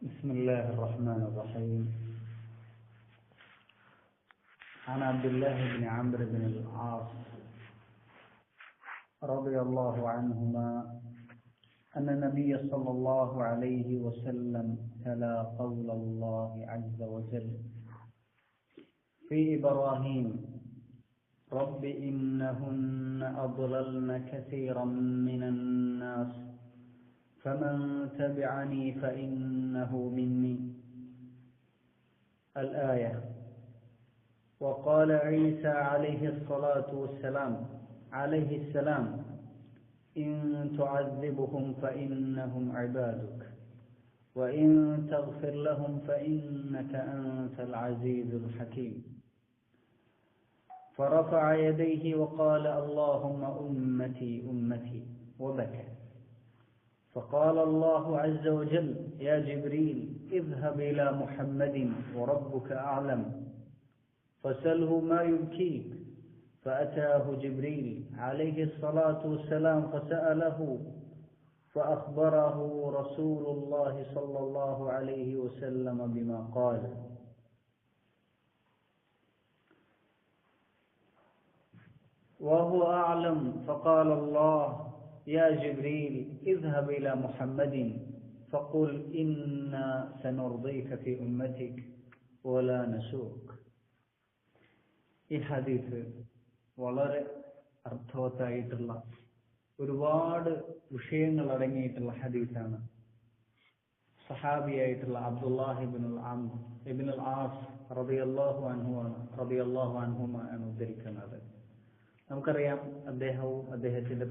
بسم الله الرحمن الرحيم. عن عبد الله بن عمرو بن العاص رضي الله عنهما أن النبي صلى الله عليه وسلم تلا قول الله عز وجل في إبراهيم رب إنهن أضللن كثيرا من الناس فمن تبعني فإنه مني. الآية. وقال عيسى عليه السلام إن تعذبهم فإنهم عبادك وإن تغفر لهم فإنك أنت العزيز الحكيم. فرفع يديه وقال اللهم أمتي أمتي وبكى. فقال الله عز وجل يا جبريل اذهب إلى محمد وربك أعلم فسله ما يبكيك. فأتاه جبريل عليه الصلاة والسلام فسأله فأخبره رسول الله صلى الله عليه وسلم بما قال. وهو أعلم فقال الله يا جبريل اذهب إلى محمد فقل إنا سنرضيك في أمتك ولا نسوك. ഈ ഹദീസ് വളരെ അർത്ഥവത്തായിട്ടുള്ള ഒരുപാട് വിഷയങ്ങൾ അടങ്ങിയിട്ടുള്ള ഹദീസാണ്. സഹാബിയായിട്ടുള്ള അബ്ദുല്ലാഹി ഇബ്നുൽ ആസ് റളിയല്ലാഹു അൻഹുമ ആണ് ഉദ്ധരിക്കുന്നത്. നമുക്കറിയാം, അദ്ദേഹവും അദ്ദേഹത്തിന്റെ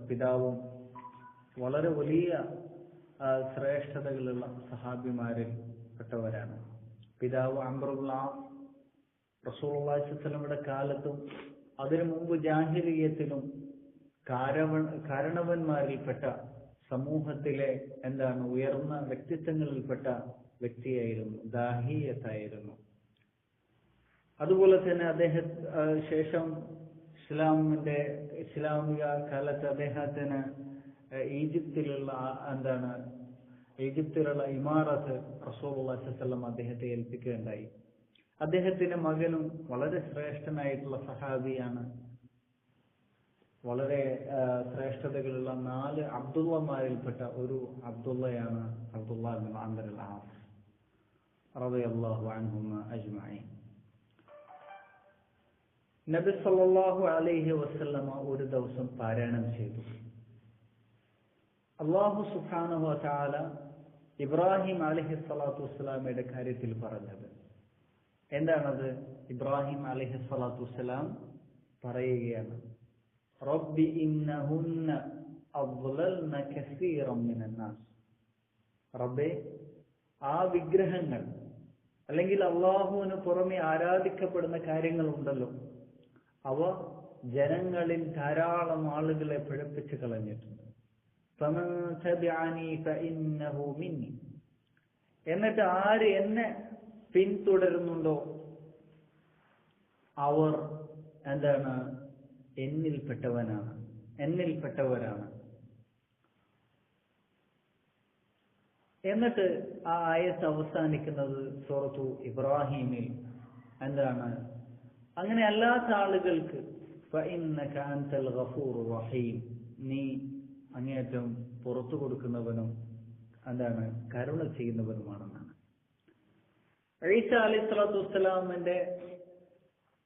പിതാവും വളരെ വലിയ ശ്രേഷ്ഠതകളുള്ള സഹാബിമാരിൽ പെട്ടവരാണ്. പിതാവ് അംർ ഇബ്നുൽ ആസ് റസൂലുള്ളാഹി സ്വല്ലല്ലാഹു അലൈഹി വസല്ലമയുടെ കാലത്തും അതിനു മുമ്പ് ജാഹിലിയ്യത്തിലും കാരണവന്മാരിൽപ്പെട്ട സമൂഹത്തിലെ ഉയർന്ന വ്യക്തിത്വങ്ങളിൽപ്പെട്ട വ്യക്തിയായിരുന്നു, ദാഹിയത്തായിരുന്നു. അതുപോലെ തന്നെ ശേഷം ഇസ്ലാമിക കാലത്ത് അദ്ദേഹത്തിന് ഈജിപ്തിലുള്ള ഇമാറത്ത് റസൂലുള്ളാഹി സ്വല്ലല്ലാഹു അലൈഹി വസല്ലം അദ്ദേഹത്തെ ഏൽപ്പിക്കുകയുണ്ടായി. അദ്ദേഹത്തിന്റെ മകനും വളരെ ശ്രേഷ്ഠനായിട്ടുള്ള സഹാബിയാണ്. വളരെ ശ്രേഷ്ഠതകളുള്ള 4 അബ്ദുള്ളമാരിൽപ്പെട്ട ഒരു അബ്ദുള്ളയാണ് അബ്ദുല്ലാഹ് ഇബ്നു അംർ അൽ ആസ് റളിയല്ലാഹു അൻഹുമ അജ്മഈൻ. നബി സല്ലല്ലാഹു അലൈഹി വസല്ലമ ഒരു ദിവസം പാരായണം ചെയ്തു. അല്ലാഹു സുബ്ഹാനഹു വ തആല ഇബ്രാഹിം അലൈഹിസ്സലാത്തു വസ്സലാമയുടെ കാര്യത്തിൽ പറഞ്ഞത് എന്താണത്? ഇബ്രാഹിം അലൈഹിസ്സലാത്തു വസ്സലാം പറയുകയാണ്, റബ്ബി ഇന്നഹുന്ന അദ്ലൽന കസീറൻ മിനന്നാസ്. റബ്ബേ, ആ വിഗ്രഹങ്ങൾ അല്ലെങ്കിൽ അല്ലാഹുവിന് പുറമെ ആരാധിക്കപ്പെടുന്ന കാര്യങ്ങളുണ്ടല്ലോ, അവ ജനങ്ങളിൽ ധാരാളം ആളുകളെ പിഴപ്പിച്ചു കളഞ്ഞിട്ടുണ്ട്. ഫമൻ തബിഅനി ഫഇന്നഹു മിന്നി. എന്നിട്ട് ആര് എന്നെ പിന്തുടരുന്നുണ്ടോ അവർ എന്നിൽപ്പെട്ടവരാണ്. എന്നിട്ട് ആ ആയത്ത് അവസാനിക്കുന്നത് സൂറത്തു ഇബ്രാഹിമിൽ അങ്ങനെ അല്ലാത്ത ആളുകൾക്ക് ഫഇന്നക അൻതൽ ഗഫൂറുർ റഹീം, നീ അങ്ങേയറ്റം പുറത്തു കൊടുക്കുന്നവനും കരുണ ചെയ്യുന്നവനുമാണെന്നാണ്. ഈസ അലൈഹിസ്സലാത്തു വസ്സലാമിന്റെ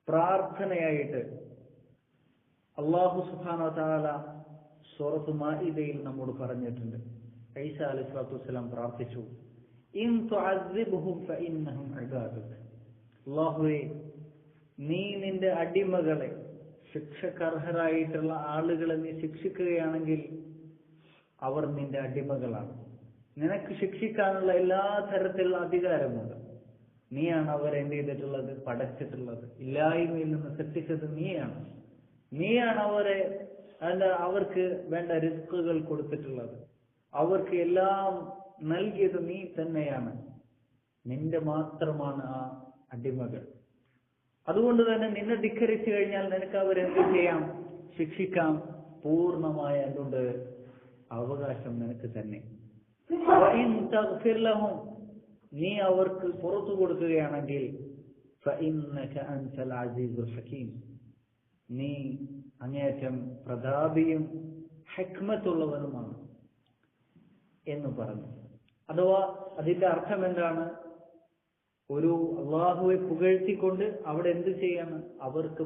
പ്രാർത്ഥനയായിട്ട് അല്ലാഹു സുബ്ഹാനഹു വ തആല സൂറത്തു മാഇദയിൽ നമ്മോട് പറഞ്ഞിട്ടുണ്ട്. ഈസ അലൈഹിസ്സലാത്തു വസ്സലാം പ്രാർത്ഥിച്ചു, ഇൻ തുഅസ്സിബ്ഹും ഫഇന്നഹും ഇബാദുക. അല്ലാഹുവേ, നീ നിന്റെ അടിമകളെ, ശിക്ഷക്കർഹരായിട്ടുള്ള ആളുകളെ നീ ശിക്ഷിക്കുകയാണെങ്കിൽ അവർ നിന്റെ അടിമകളാണ്. നിനക്ക് ശിക്ഷിക്കാനുള്ള എല്ലാ തരത്തിലുള്ള അധികാരമുണ്ട്. നീയാണ് അവരെ എന്ത് ചെയ്തിട്ടുള്ളത്? പടച്ചിട്ടുള്ളത്. ഇല്ലായ്മയിൽ നിന്ന് സൃഷ്ടിച്ചത് നീയാണ്. നീയാണ് അവർക്ക് വേണ്ട റിസ്കുകൾ കൊടുത്തിട്ടുള്ളത്. അവർക്ക് എല്ലാം നൽകിയത് നീ തന്നെയാണ്. നിന്റെ മാത്രമാണ് ആ അടിമകൾ. അതുകൊണ്ട് തന്നെ നിന്നെ ധിക്കരിച്ചു കഴിഞ്ഞാൽ നിനക്ക് അവരെന്ത് ചെയ്യാം? ശിക്ഷിക്കാം. പൂർണ്ണമായ അവകാശം നിനക്ക് തന്നെ. നീ അവർക്ക് പുറത്തു കൊടുക്കുകയാണെങ്കിൽ ഫഇന്നക അൻതൽ അസീസുൽ ഹകീം, നീ അങ്ങേയറ്റം പ്രതാപിയും ഹിക്മത്തുള്ളവനുമാണ് എന്ന് പറഞ്ഞു. അഥവാ അതിന്റെ അർത്ഥം എന്താണ്? ഒരു അള്ളാഹുവെ പുകഴ്ത്തിക്കൊണ്ട് അവിടെ എന്ത് ചെയ്യാണ്? അവർക്ക്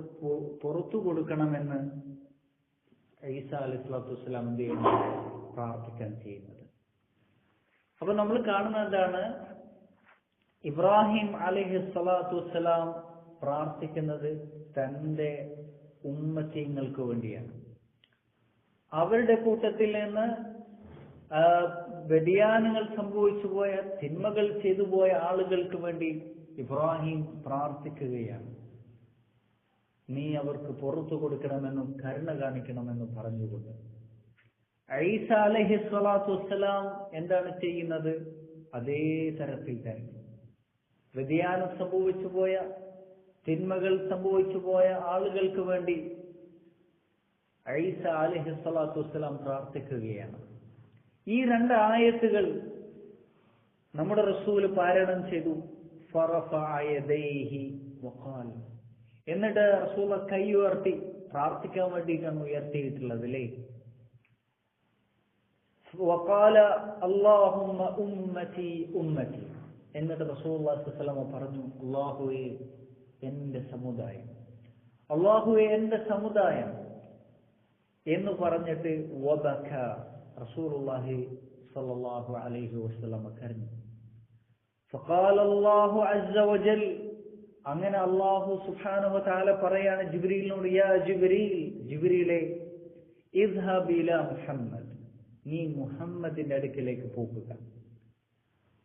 പുറത്തു കൊടുക്കണമെന്ന് ഈസാ അലൈഹി സ്വലാത്തു വസ്സലാം എന്ത് ചെയ്യുന്നു? പ്രാർത്ഥിക്കാൻ ചെയ്യുന്നത്. അപ്പൊ നമ്മൾ കാണുന്നത് എന്താണ്? ഇബ്രാഹിം അലൈഹി സ്വലാത്തു വസ്സലാം പ്രാർത്ഥിക്കുന്നത് തന്റെ ഉമ്മത്തിങ്ങൾക്ക് വേണ്ടിയാണ്. അവരുടെ കൂട്ടത്തിൽ നിന്ന് വ്യതിയാനങ്ങൾ സംഭവിച്ചു പോയ, തിന്മകൾ ചെയ്തു പോയ ആളുകൾക്ക് വേണ്ടി ഇബ്രാഹിം പ്രാർത്ഥിക്കുകയാണ്. നീ അവർക്ക് പുറത്തു കൊടുക്കണമെന്നും കരുണ കാണിക്കണമെന്നും പറഞ്ഞുകൊണ്ട്. ഈസാ അലൈഹി സ്വലാത്തു വസ്സലാം എന്താണ് ചെയ്യുന്നത്? അതേ തരത്തിൽ തന്നെ വ്യതിയാനം സംഭവിച്ചു പോയ, തിന്മകൾ സംഭവിച്ചു പോയ ആളുകൾക്ക് വേണ്ടി ഈസാ അലൈഹി സ്വലാത്തു വസ്സലാം പ്രാർത്ഥിക്കുകയാണ്. ഈ 2 ആയത്തുകൾ നമ്മുടെ റസൂല് പാരായണം ചെയ്തു. ഫറഫഅ യദൈഹി വഖാൽ, എന്നിട്ട് റസൂൽ കൈ ഉയർത്തി പ്രാർത്ഥിക്കാൻ വേണ്ടിയിട്ടാണ് ഉയർത്തിയിട്ടുള്ളത് അല്ലേ? വഖാല അല്ലാഹുമ്മ ഉമ്മതി ഉമ്മതി, എന്നിട്ട് റസൂലുള്ളാഹി സ്വല്ലല്ലാഹു അലൈഹി വസല്ലം പറഞ്ഞു, അല്ലാഹുവേ എന്റെ സമുദായം, അല്ലാഹുവേ എന്റെ സമുദായം എന്ന് പറഞ്ഞിട്ട് വബക, റസൂലുള്ളാഹി സ്വല്ലല്ലാഹു അലൈഹി വസല്ലം കരഞ്ഞു. ഫഖാല അല്ലാഹു അസ്സ വജൽ, അങ്ങനെ അല്ലാഹു സുബ്ഹാനഹു വ തആല പറയാണ് ജിബ്രീലിനോട്, യാ ജിബ്രീൽ, ജിബ്രീലേ, ഇദ്ഹബ് ഇലാ മുഹമ്മദ്, നീ മുഹമ്മദിന്റെ അടുക്കലേക്ക് പോകുക.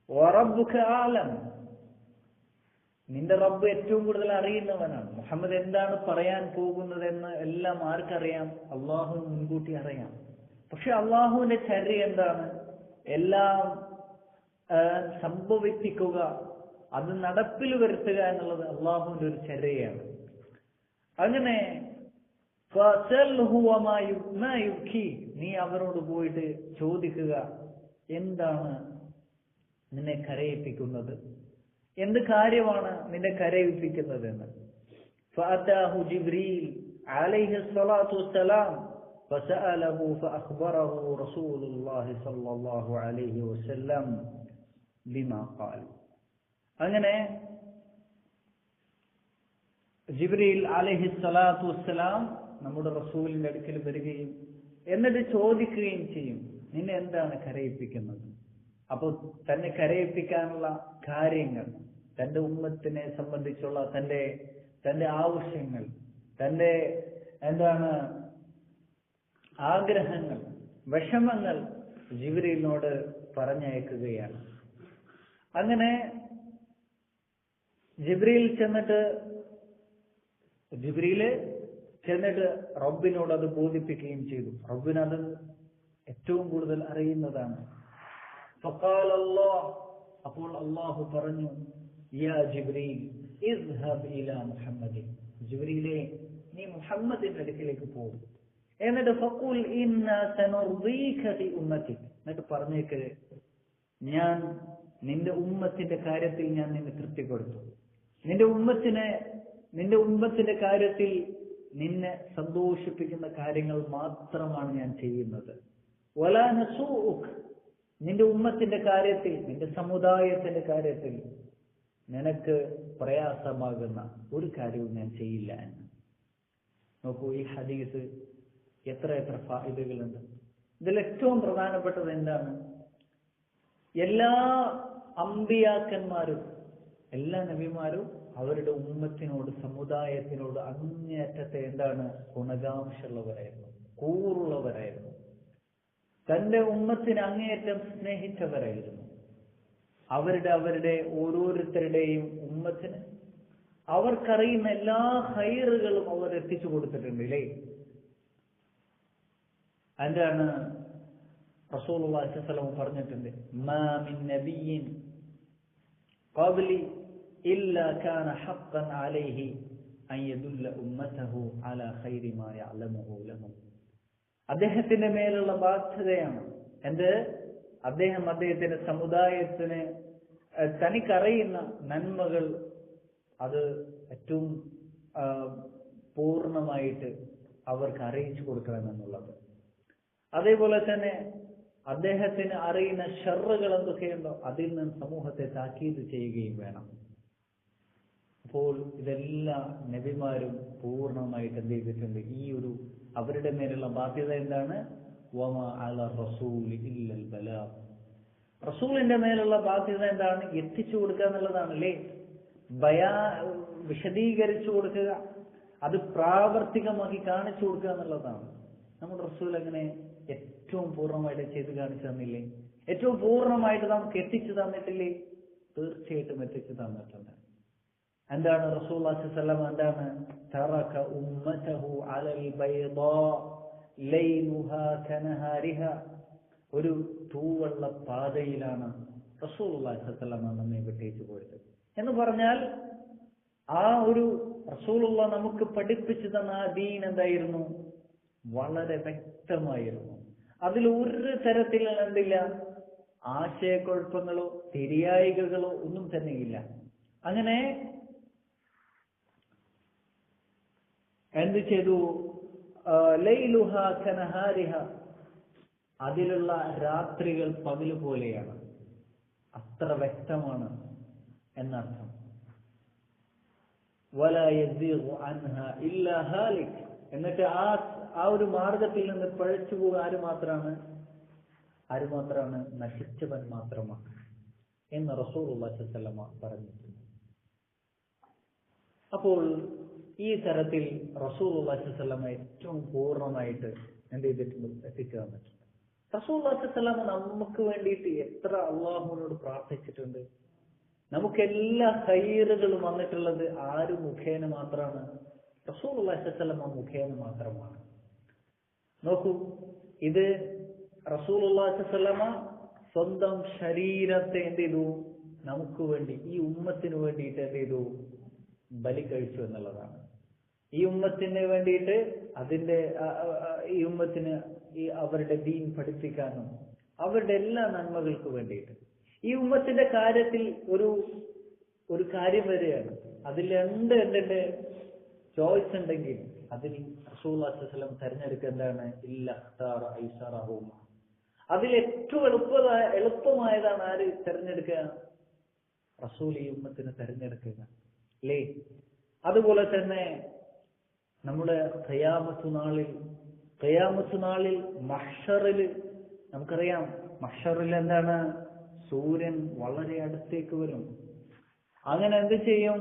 വറബ്ബുക ആലം, നിന്റെ റബ്ബ് ഏറ്റവും കൂടുതൽ അറിയുന്നവനാണ്. മുഹമ്മദ് എന്താണ് പറയാൻ പോകുന്നതെന്ന് എല്ലാം ആർക്കറിയാം? അള്ളാഹു മുൻകൂട്ടി അറിയാം. പക്ഷെ അള്ളാഹുവിന്റെ ചര്യ എന്താണ്? എല്ലാം സംഭവിപ്പിക്കുക, അത് നടപ്പിൽ വരുത്തുക എന്നുള്ളത് അള്ളാഹുവിന്റെ ഒരു ചര്യയാണ്. അങ്ങനെ നീ അവരോട് പോയിട്ട് ചോദിക്കുക, എന്താണ് നിന്നെ കരയിപ്പിക്കുന്നത്, എന്ത് കാര്യമാണ് നിന്നെ കരയിപ്പിക്കുന്നത് എന്ന്. ഫഅതാഹു ജിബ്രീൽ അലൈഹി സ്വലാത്തു വസ്സലാം فسأله فأخبره رسول الله صلى الله عليه وسلم بما قال. അങ്ങനെ ജിബ്രീൽ അലൈഹി സ്വലാത്തു വസ്സലാം നമ്മുടെ റസൂലിന്റെ അടുക്കൽ വരികയും എന്നിട്ട് ചോദിക്കുകയും ചെയ്യും, നിന്നെ എന്താണ് കരയിപ്പിക്കുന്നത്? അപ്പോൾ തന്നെ കരയിപ്പിക്കാനുള്ള കാര്യങ്ങൾ, തന്റെ ഉമ്മത്തിനെ സംബന്ധിച്ചുള്ള തന്റെ ആവശ്യങ്ങൾ, തന്റെ എന്താണ് ആഗ്രഹങ്ങൾ, വിഷമങ്ങൾ ജിബ്രീലിനോട് പറഞ്ഞയക്കുകയാണ്. അങ്ങനെ ജിബ്രീൽ ചെന്നിട്ട് റബ്ബിനോട് അത് ബോധിപ്പിക്കുകയും ചെയ്തു. റബ്ബിനത് ഏറ്റവും കൂടുതൽ അറിയുന്നതാണ്. ഫഖാല അല്ലാഹ്, അപ്പോൾ അല്ലാഹു പറഞ്ഞു, യാ ജിബ്രീൽ ഇദ്ഹബ് ഇലാ മുഹമ്മദ്, ജിബ്രീലേ നീ മുഹമ്മദിന്റെ അടുക്കിലേക്ക് പോകും. എന്നിട്ട് ഫഖുൽ ഇന്നാ സനുർദീക ഫി ഉമ്മതിക്, എന്നിട്ട് പറഞ്ഞേക്ക്, ഞാൻ നിന്റെ ഉമ്മത്തിന്റെ കാര്യത്തിൽ ഞാൻ നിന്നെ തൃപ്തിപ്പെടുത്തും. നിന്റെ ഉമ്മത്തിന്റെ കാര്യത്തിൽ നിന്നെ സന്തോഷിപ്പിക്കുന്ന കാര്യങ്ങൾ മാത്രമാണ് ഞാൻ ചെയ്യുന്നത്. വലാ നസൂഉക്, നിന്റെ ഉമ്മത്തിന്റെ കാര്യത്തിൽ, നിന്റെ സമുദായത്തിന്റെ കാര്യത്തിൽ നിനക്ക് പ്രയാസമാകുന്ന ഒരു കാര്യവും ഞാൻ ചെയ്യില്ല എന്ന്. നോക്കൂ, ഈ ഹദീസ് എത്ര ഫായിദകളുണ്ട്. ഇതിൽ ഏറ്റവും പ്രധാനപ്പെട്ടത് എന്താണ്? എല്ലാ അമ്പിയാക്കന്മാരും, എല്ലാ നബിമാരും അവരുടെ ഉമ്മത്തിനോട്, സമുദായത്തിനോട് അങ്ങേയറ്റത്തെ എന്താണ് ഗുണകാംക്ഷയുള്ളവരായിരുന്നു, കൂറുള്ളവരായിരുന്നു. തന്റെ ഉമ്മത്തിനെ അങ്ങേയറ്റം സ്നേഹിച്ചവരായിരുന്നു. അവരുടെ ഓരോരുത്തരുടെയും ഉമ്മത്തിന് അവർക്കറിയുന്ന എല്ലാ ഖൈറുകളും അവർ എത്തിച്ചു കൊടുത്തിട്ടുണ്ട് ഇല്ലേ? അതിന്റെയാണ് റസൂലുള്ളാഹി സ്വല്ലല്ലാഹു അലൈഹി വസല്ലം പറഞ്ഞിട്ടുണ്ട്, മാ മിൻ നബിയ്യിൻ ഖബ്ലി ഇല്ലാ കാന ഹഖ്ഖൻ അലൈഹി അൻ യദുല്ല ഉമ്മതഹു അലാ ഖൈരി മാ യഅലമുഹു ലഹും. അദ്ദേഹത്തിന്റെ മേലുള്ള ബാധ്യതയാണ് അദ്ദേഹത്തിന്റെ സമുദായത്തിന് തനിക്കറിയുന്ന നന്മകൾ അത് ഏറ്റവും പൂർണ്ണമായിട്ട് അവർക്ക് അറിയിച്ചു കൊടുക്കണമെന്നുള്ളത്. അതേപോലെ തന്നെ അദ്ദേഹത്തിന് അറിയുന്ന ഷർറുകൾ എന്തൊക്കെയുണ്ടോ അതിൽ നിന്ന് സമൂഹത്തെ താക്കീത് ചെയ്യുകയും വേണം. അപ്പോൾ ഇതെല്ലാം നബിമാരും പൂർണ്ണമായിട്ട് എന്ത് ചെയ്തിട്ടുണ്ട്? ഈ ഒരു അവരുടെ മേലുള്ള ബാധ്യത എന്താണ്? വമാ അല റസൂലി ഇല്ലൽ ബലാഗ്. റസൂലിന്റെ മേലുള്ള ബാധ്യത എന്താണ്? എത്തിച്ചു കൊടുക്കുക എന്നുള്ളതാണ് അല്ലേ? വിശദീകരിച്ചു കൊടുക്കുക, അത് പ്രാവർത്തികമാക്കി കാണിച്ചു കൊടുക്കുക എന്നുള്ളതാണ്. നമ്മുടെ റസൂൽ അങ്ങനെ ഏറ്റവും പൂർണ്ണമായിട്ട് ചെയ്ത് കാണിച്ചു തന്നില്ലേ? ഏറ്റവും പൂർണ്ണമായിട്ട് നമുക്ക് എത്തിച്ചു തന്നിട്ടില്ലേ? തീർച്ചയായിട്ടും എത്തിച്ചു തന്നിട്ടുണ്ട്. എന്താണ് റസൂലുള്ളാഹി സ്വല്ലല്ലാഹു അലൈഹി വസല്ലം എന്താണ്? തറക ഉമ്മതഹു അലൽ ബൈദാ ലൈലുഹാ കനഹാരിഹ. ഒരു തൂവള്ള പാതയിലാണ് റസൂലുള്ളാഹി സ്വല്ലല്ലാഹു അലൈഹി വസല്ലം നമ്മെ വിട്ടേച്ചു പോയത് എന്ന് പറഞ്ഞാൽ, ആ ഒരു റസൂലുള്ള നമുക്ക് പഠിപ്പിച്ചു തന്ന ആ ദീൻ എന്തായിരുന്നു? വളരെ വ്യക്തമായിരുന്നു. അതിൽ ഒരു തരത്തിലുള്ള എന്തില്ല, ആശയക്കുഴപ്പങ്ങളോ തിരിയായികകളോ ഒന്നും തന്നെയില്ല. അങ്ങനെ എന്ത് ചെയ്തു? ലൈലുഹ കനഹാരിഹ, അതിലുള്ള രാത്രികൾ പകല് പോലെയാണ്, അത്ര വ്യക്തമാണ് എന്നർത്ഥം. വലാ യസീഗു അൻഹ ഇല്ലാ ഹാലിക്. എന്നിട്ട് ആ ഒരു മാർഗത്തിൽ നിന്ന് പഴച്ചു പോകുക ആര് മാത്രമാണ്? നശിച്ചവൻ മാത്രമാണ് എന്ന് റസൂലുള്ളാഹി സ്വല്ലല്ലാഹു അലൈഹി വസല്ലം പറഞ്ഞിട്ടുണ്ട്. അപ്പോൾ ഈ തരത്തിൽ റസൂലുള്ളാഹി സ്വല്ലല്ലാഹു അലൈഹി വസല്ലം ഏറ്റവും പൂർണ്ണമായിട്ട് എന്ത് ചെയ്തിട്ടുണ്ട്? എത്തിച്ചു തന്നിട്ടുണ്ട്. റസൂലുള്ളാഹി സ്വല്ലല്ലാഹു അലൈഹി വസല്ലം നമുക്ക് വേണ്ടിയിട്ട് എത്ര അള്ളാഹുവിനോട് പ്രാർത്ഥിച്ചിട്ടുണ്ട്. നമുക്ക് എല്ലാ ഖൈറുകളും വന്നിട്ടുള്ളത് ആര് മുഖേന മാത്രമാണ്? റസൂലുള്ളാഹി സ്വല്ലല്ലാഹു അലൈഹി വസല്ലം മുഖേന മാത്രമാണ്. നോക്കൂ, ഇത് റസൂലുള്ളാഹി സ്വല്ലല്ലാഹു അലൈഹി വസല്ലം സ്വന്തം ശരീരത്തെ എന്ത് ചെയ്തു? നമുക്ക് വേണ്ടി, ഈ ഉമ്മത്തിന് വേണ്ടിയിട്ട് എന്ത് ചെയ്തു? ബലി കഴിച്ചു എന്നുള്ളതാണ്. ഈ ഉമ്മത്തിന് വേണ്ടിയിട്ട് ഈ ഉമ്മത്തിന് അവരുടെ ദീൻ പഠിപ്പിക്കാനും അവരുടെ എല്ലാ നന്മകൾക്ക് വേണ്ടിയിട്ട് ഈ ഉമ്മത്തിന്റെ കാര്യത്തിൽ ഒരു കാര്യം വരെയാണ്. അതിൽ എന്ത് ചോയ്സ് ഉണ്ടെങ്കിൽ അതിൽ റസൂലുള്ളാഹി സ്വല്ലല്ലാഹു അലൈഹി വസല്ലം തിരഞ്ഞെടുക്കുക എന്താണ്? ഇല്ലഖ്താറ ഐസറഹുമ. അതിൽ ഏറ്റവും എളുപ്പമായതാണ് ആര് തിരഞ്ഞെടുക്കുക? റസൂൽ ഈ ഉമ്മത്തിന് തിരഞ്ഞെടുക്കുക അല്ലേ? അതുപോലെ തന്നെ നമ്മുടെ ഖിയാമത്ത് നാളിൽ മഹ്ശറിൽ നമുക്കറിയാം, മഹ്ശറിൽ എന്താണ്? സൂര്യൻ വളരെ അടുത്തേക്ക് വരും. അങ്ങനെ എന്ത് ചെയ്യും?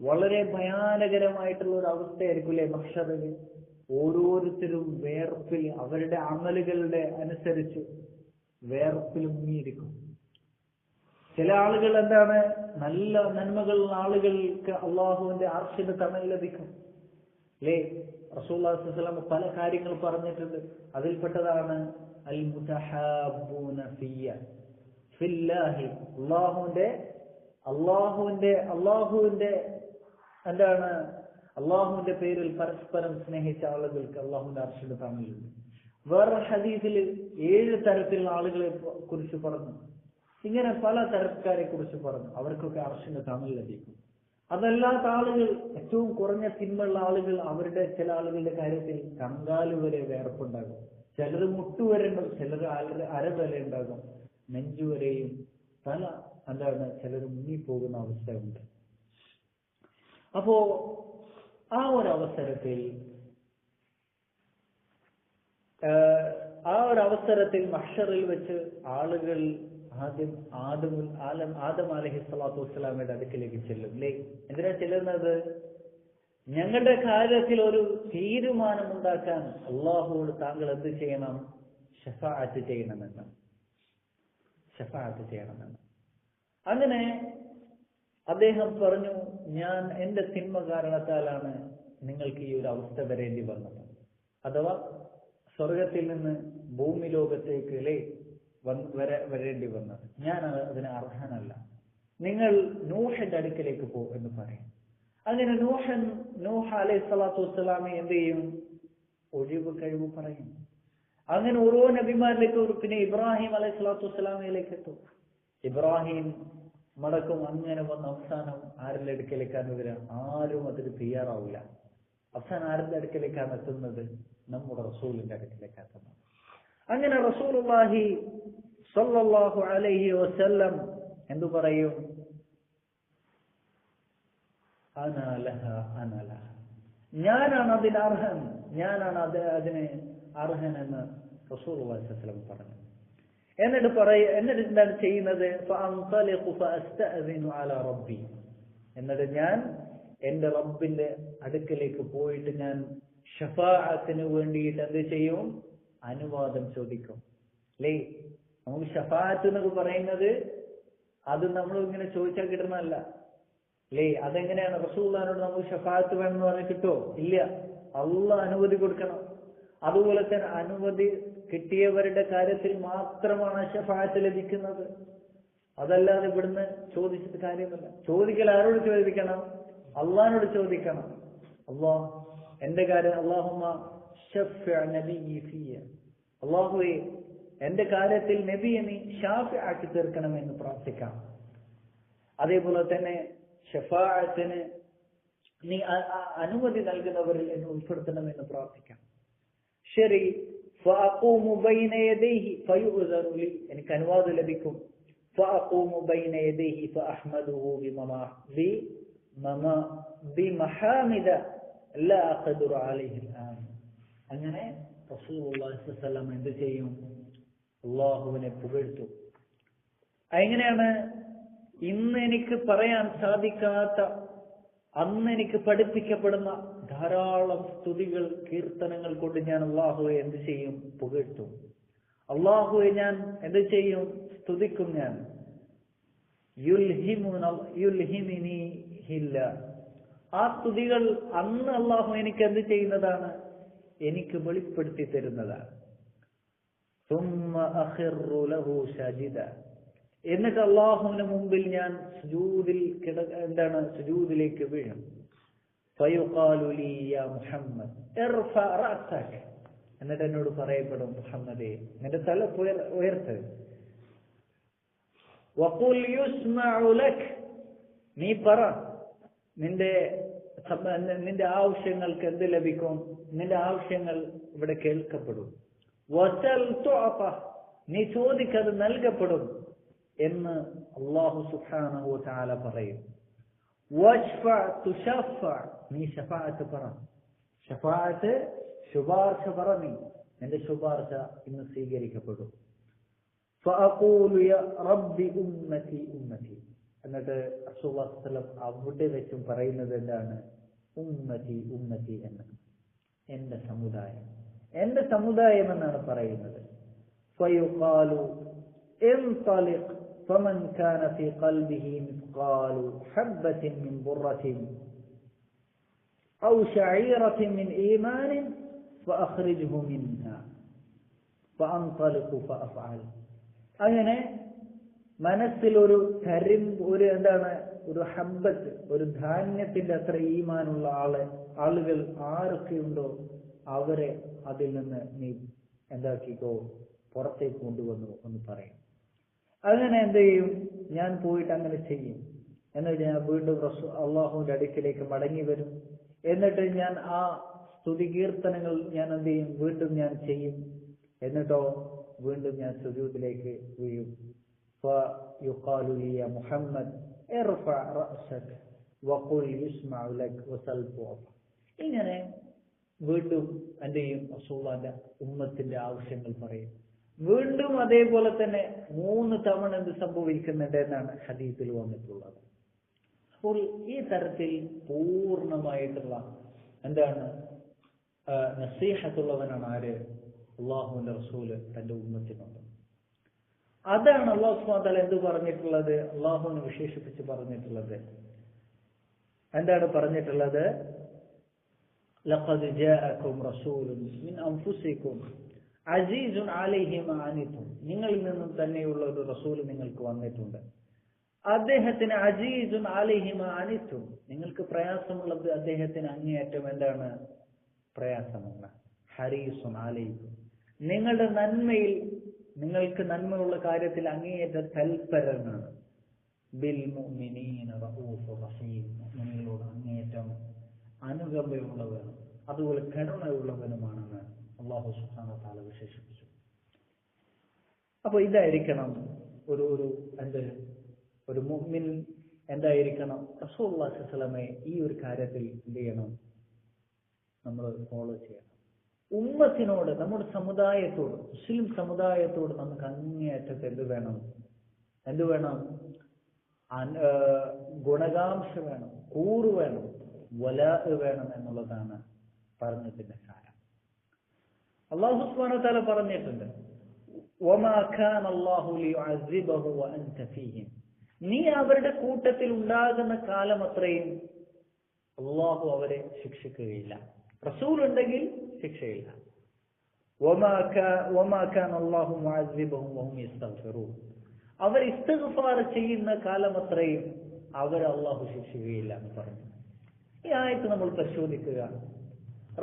വളരെ ഭയാനകരമായിട്ടുള്ള ഒരു അവസ്ഥയായിരിക്കും അല്ലെ മഹ്ശറിൽ. ഓരോരുത്തരും വേർപ്പിൽ, അവരുടെ അമലുകളുടെ അനുസരിച്ച് വേർപ്പിൽ മുങ്ങിയിരിക്കും. ചില ആളുകൾ എന്താണ്? നല്ല നന്മകളുള്ള ആളുകൾക്ക് അള്ളാഹുവിന്റെ അർശിന്റെ തണൽ ലഭിക്കും അല്ലേ? റസൂലുള്ളാഹി സ്വല്ലല്ലാഹു അലൈഹി വസല്ലം പല കാര്യങ്ങൾ പറഞ്ഞിട്ടുണ്ട്. അതിൽപ്പെട്ടതാണ് അൽ മുതഹാബ്ബൂന ഫില്ലാഹി. അള്ളാഹുവിന്റെ എന്താണ്? അള്ളാഹുവിന്റെ പേരിൽ പരസ്പരം സ്നേഹിച്ച ആളുകൾക്ക് അള്ളാഹുവിന്റെ അർശിന്റെ തണലുണ്ട്. വേറൊരു ഹദീസിൽ 7 തരത്തിലുള്ള ആളുകളെ കുറിച്ച് പറഞ്ഞു. ഇങ്ങനെ പല തരക്കാരെ കുറിച്ച് പറഞ്ഞു. അവർക്കൊക്കെ അർശിന്റെ തണൽ ലഭിക്കും. അതല്ലാത്ത ആളുകൾ, ഏറ്റവും കുറഞ്ഞ തിന്മയുള്ള ആളുകൾ, അവരുടെ ചില ആളുകളുടെ കാര്യത്തിൽ കങ്കാലു വരെ വേർപ്പുണ്ടാകും. ചിലർ മുട്ടുവരെ ഉണ്ടാകും, ചിലർ അരവരെ ഉണ്ടാകും, നെഞ്ചുവരെയും തല ചിലർ മുങ്ങിപ്പോകുന്ന അവസ്ഥയുണ്ട്. അപ്പോ ആ ഒരു അവസരത്തിൽ മഹ്ശറിൽ വെച്ച് ആളുകൾ ആദ്യം ആദം അലൈഹിസ്സലാത്തു വസ്സലാമയുടെ അടുക്കിലേക്ക് ചെല്ലും അല്ലേ? എന്തിനാ ചെല്ലുന്നത്? ഞങ്ങളുടെ കാര്യത്തിൽ ഒരു തീരുമാനമുണ്ടാക്കാൻ അള്ളാഹുവോട് താങ്കൾ എന്ത് ചെയ്യണം? ശഫാഅത്ത് ചെയ്യണമെന്ന്. അങ്ങനെ അദ്ദേഹം പറഞ്ഞു, ഞാൻ എന്റെ തിന്മ കാരണത്താലാണ് നിങ്ങൾക്ക് ഈ ഒരു അവസ്ഥ വരേണ്ടി വന്നത്. അഥവാ സ്വർഗത്തിൽ നിന്ന് ഭൂമി ലോകത്തേക്ക് വരേണ്ടി വന്നത്. ഞാൻ അതിന് അർഹനല്ല. നിങ്ങൾ നൂഹിന്റെ അടുക്കലേക്ക് പോ എന്ന് പറയും. അങ്ങനെ നൂഹ് അലൈഹി സ്വലാത്തു വസ്സലാമെ എന്ത് ചെയ്യും? കഴിവ് പറയും. അങ്ങനെ ഓരോ നബിമാരിലേക്ക് പിന്നെ ഇബ്രാഹിം അലൈഹി സ്വലാത്തു വസ്സലാമയിലേക്ക് എത്തും. ഇബ്രാഹിം മടക്കും. അങ്ങനെ വന്ന് അവസാനം ആരുടെ അടുക്കലേക്കാണ് വരിക? ആരും അതിന് തയ്യാറാവില്ല. അവസാനം ആരുടെ അടുക്കലേക്കാണ് എത്തുന്നത്? നമ്മുടെ റസൂലിന്റെ അടുക്കലേക്കാണ് എത്തുന്നത്. അങ്ങനെ റസൂലുള്ളാഹി സ്വല്ലല്ലാഹു അലൈഹി വസല്ലം എന്തു പറയും? അനാ ലഹ അനാ ലഹ, ഞാനാണ് അതിന് അർഹൻ, ഞാനാണ് അതിന് അർഹൻ എന്ന് റസൂലുള്ളാഹി സ്വല്ലല്ലാഹു അലൈഹി വസല്ലം പറഞ്ഞു. എന്നിട്ട് എന്താണ് ചെയ്യുന്നത്? ഫഅൻതലിഖു ഫഅസ്തഅ്ദിനു അലാ റബ്ബി, എന്നിട്ട് ഞാൻ എന്റെ റബ്ബിന്റെ അടുക്കലേക്ക് പോയിട്ട് ഞാൻ ഷഫാഅത്തിന് വേണ്ടിയിട്ട് എന്ത് ചെയ്യും? അനുവാദം ചോദിക്കും. അല്ലേ? നമുക്ക് ഷഫാഅത്ത് എന്നൊക്കെ പറയുന്നത് അത് നമ്മൾ ഇങ്ങനെ ചോദിച്ചാൽ കിട്ടുന്നതല്ല. അല്ലേ? അതെങ്ങനെയാണ്? റസൂലുള്ളാഹിനോട് നമുക്ക് ഷഫാഅത്ത് വേണമെന്ന് പറഞ്ഞാൽ കിട്ടുമോ? ഇല്ല. അല്ലാഹ് അനുമതി കൊടുക്കണം. അതുപോലെ തന്നെ അനുമതി കിട്ടിയവരുടെ കാര്യത്തിൽ മാത്രമാണ് ഷഫാഅത്ത് ലഭിക്കുന്നത്. അതല്ലാതെ ഇവിടുന്ന് ചോദിച്ചിട്ട് കാര്യമില്ല. ചോദിക്കൽ ആരോട് ചോദിക്കണം? അള്ളാഹിനോട് ചോദിക്കണം. അല്ലാഹ് എന്റെ കാര്യം, അല്ലാഹുമ്മ ശഫ്ഇ നബിയ്യി ഫിയ, അല്ലാഹുവേ എന്റെ കാര്യത്തിൽ നബിയെ നീ ഷാഫി ആക്കി തീർക്കണമെന്ന് പ്രാർത്ഥിക്കാം. അതേപോലെ തന്നെ ഷഫാഅത്തിന് നീ അനുമതി നൽകുന്നവരിൽ എന്നെ ഉൾപ്പെടുത്തണമെന്ന് പ്രാർത്ഥിക്കാം. ശരി, ഫഅഖൂമു ബൈന യദൈഹി ഫയുഅ്സറു ലി, എനിക്ക് അനുവാദം ലഭിക്കും. ഫഅഖൂമു ബൈന യദൈഹി ഫഅഹ്മദുഹു ബിമഹാമിദ ലാ അഖ്ദിറു അലൈഹി അൽആൻ. അങ്ങനെ റസൂലുള്ളാഹി സ്വല്ലല്ലാഹു അലൈഹി വസല്ലം എന്ത് ചെയ്യും? അല്ലാഹുവിനെ പുകഴ്ത്തും. എങ്ങനെയാണ്? ഇന്ന് എനിക്ക് പറയാൻ സാധിക്കാത്ത, അന്ന് എനിക്ക് പഠിപ്പിക്കപ്പെടുന്ന ധാരാളം സ്തുതികൾ, കീർത്തനങ്ങൾ കൊണ്ട് ഞാൻ അല്ലാഹുവെ എന്ത് ചെയ്യും? പുകഴ്ത്തും. അല്ലാഹുവെ ഞാൻ എന്ത് ചെയ്യും? സ്തുതിക്കും. ഞാൻ യുൽഹിമിനിഹില്ല, ആ സ്തുതികൾ അന്ന് അല്ലാഹു എനിക്ക് എന്ത് ചെയ്യുന്നതാണ്? എനിക്ക് വെളിപ്പെടുത്തി തരുന്നതാണ്. ثم أخر له ساجدا, എന്നിട്ട് അല്ലാഹുവിന്റെ മുമ്പിൽ ഞാൻ സുജൂദിലേക്ക് വീഴും. ഫയുഖാലു ലി യാ മുഹമ്മദ് ഇർഫ റഅസക, എന്നിട്ട് എന്നോട് പറയപ്പെടും, മുഹമ്മദേ നിന്റെ തല ഉയർത്ത്. വഖുൽ യുസ്മഉ ലക്, നീ പറ, നിന്റെ ആവശ്യങ്ങൾക്ക് എന്ത് ലഭിക്കും? നിന്റെ ആവശ്യങ്ങൾ ഇവിടെ കേൾക്കപ്പെടും. വസൽ തുഅത, നീ ചോദിക്കത് നൽകപ്പെടും എന്ന് അല്ലാഹു സുബ്ഹാനഹു വ തആല പറയും. വശ്ഫഅ തുശഫഅ, നീ ശഫാഅത്ത് പറ, ശഫാഅത്ത് ശുപാർശ പറ, നിന്റെ ശുപാർശ ഇന്ന് സ്വീകരിക്കപ്പെടും. ഫഅഖൂലു യാ റബ്ബി ഉമ്മതി ഉമ്മതി, എന്നിട്ട് റസൂലുള്ളാഹി സ്വല്ലല്ലാഹു അലൈഹി വസല്ലം അവിടെ വെച്ചും പറയുന്നത് എന്താണ്? ഉമ്മതി ഉമ്മതി എന്ന്, എന്റെ സമുദായം, എന്റെ സമുദായം എന്നാണ് പറയുന്നത്. ഫയുഖാലു ഇൻതലിഖ് فمن كان في قلبه مثقال حبة من برة أو شعيرة من إيمان فأخرجه منها فأنطلق فأفعل. അങ്ങനെ മനസ്സിൽ ഒരു എന്താണ്? ഒരു ഹബ്ബത്ത്, ഒരു ധാന്യത്തിന്റെ അത്ര ഈമാനുള്ള ആളുകൾ ആരൊക്കെയുണ്ടോ അവരെ അതിൽ നിന്ന് നീ എന്താക്കിക്കോ, പുറത്തേക്ക് കൊണ്ടുവന്നു എന്ന് പറയും. അങ്ങനെ എന്ത് ചെയ്യും? ഞാൻ പോയിട്ട് അങ്ങനെ ചെയ്യും. എന്നിട്ട് ഞാൻ വീണ്ടും അള്ളാഹുവിന്റെ അടുക്കിലേക്ക് മടങ്ങി വരും. എന്നിട്ട് ഞാൻ ആ സ്തുതി കീർത്തനങ്ങൾ ഞാൻ എന്ത് ചെയ്യും? വീണ്ടും ഞാൻ ചെയ്യും. എന്നിട്ടോ വീണ്ടും ഞാൻ സുജൂദിലേക്ക് വീഴും. ഫയുഖാലു ലി യാ മുഹമ്മദ് ഇർഫഅ റഅസക വഖുൽ യുസ്മഉ ലക് വസൽ തുഅത. ഇങ്ങനെ വീണ്ടും എന്ത് ചെയ്യും? റസൂലുള്ളാഹിന്റെ ഉമ്മത്തിന്റെ ആവശ്യങ്ങൾ പറയും. വീണ്ടും അതേപോലെ തന്നെ 3 തവണ എന്ത് സംഭവിക്കുന്നുണ്ട് എന്നാണ് ഹദീസിൽ വന്നിട്ടുള്ളത്. അപ്പോൾ ഈ തരത്തിൽ പൂർണ്ണമായിട്ടുള്ള എന്താണ് നസീഹത്തുള്ളവനാണ് ആര്? അല്ലാഹുവിന്റെ റസൂല് തന്റെ ഉമ്മത്തിനുണ്ട്. അതാണ് അല്ലാഹു സുബ്ഹാനഹു വ തആല എന്ത് പറഞ്ഞിട്ടുള്ളത്? അല്ലാഹുവിനെ വിശേഷിപ്പിച്ച് പറഞ്ഞിട്ടുള്ളത് എന്താണ്? പറഞ്ഞിട്ടുള്ളത് ലഖദ് ജാഅകും റസൂലുൻ മിൻ അൻഫുസികും അസീസുൻ അലൈഹി മാ അനിതും, നിങ്ങളിൽ നിന്നും തന്നെയുള്ള ഒരു റസൂൽ നിങ്ങൾക്ക് വന്നിട്ടുണ്ട്. അദ്ദേഹത്തിന് അസീസുൻ അലൈഹി മാ അനിതും, നിങ്ങൾക്ക് പ്രയാസമുള്ളത് അദ്ദേഹത്തിന് അങ്ങേയറ്റം എന്താണ്? പ്രയാസമാണ്. ഹരീസുൻ അലൈക്കും, നിങ്ങളുടെ നന്മയിൽ, നിങ്ങൾക്ക് നന്മയുള്ള കാര്യത്തിൽ അങ്ങേയറ്റം തൽപരനാണ്. ബിൽ മുഅ്മിനീന റഊഫുർ റഹീം, മുഅ്മിനീങ്ങളോട് അങ്ങേയറ്റം അനുകമ്പയുള്ളവനും അതുപോലെ കരുണയുള്ളവനുമാണെന്ന് അല്ലാഹു സുബ്ഹാനഹു വ തആല വിശേഷിപ്പിച്ചു. അപ്പൊ ഇതായിരിക്കണം ഒരു മുഅ്മിൻ എന്തായിരിക്കണം? റസൂലുള്ളാഹി സ്വല്ലല്ലാഹു അലൈഹി വസല്ലമയെ ഈ ഒരു കാര്യത്തിൽ എന്ത് ചെയ്യണം? നമ്മൾ ഫോളോ ചെയ്യണം. ഉമ്മത്തിനോട്, നമ്മുടെ സമുദായത്തോട്, മുസ്ലിം സമുദായത്തോട് നമുക്ക് അങ്ങേയറ്റത്ത് എന്ത് വേണം? ഗുണകാംക്ഷ വേണം, കൂറ് വേണം, വലാ വേണം എന്നുള്ളതാണ് പറഞ്ഞതിന്റെ സാരം. അല്ലാഹു സുബ്ഹാനഹു വ തആല പറഞ്ഞിട്ടുണ്ട്, വമാ കാന അല്ലാഹു ലിയുഅസിബഹു വഅൻത ഫീഹിം, നീ അവരുടെ കൂട്ടത്തിൽ ഉണ്ടാകുന്ന കാലം അത്രയും അല്ലാഹു അവരെ ശിക്ഷിക്കുകയില്ല. റസൂൽ ഉണ്ടെങ്കിൽ ശിക്ഷയില്ല. വമാ കാന അല്ലാഹു മുഅസിബഹും വഹും യസ്തഗ്ഫിറൂൻ, അവർ ഇസ്തിഗ്ഫാർ ചെയ്യുന്ന കാലം അത്രയും അവർ അല്ലാഹു ശിക്ഷിക്കുകയില്ല എന്ന് പറഞ്ഞു. ഈ ആയത്ത് നമ്മൾ പരിശോധിക്കുക.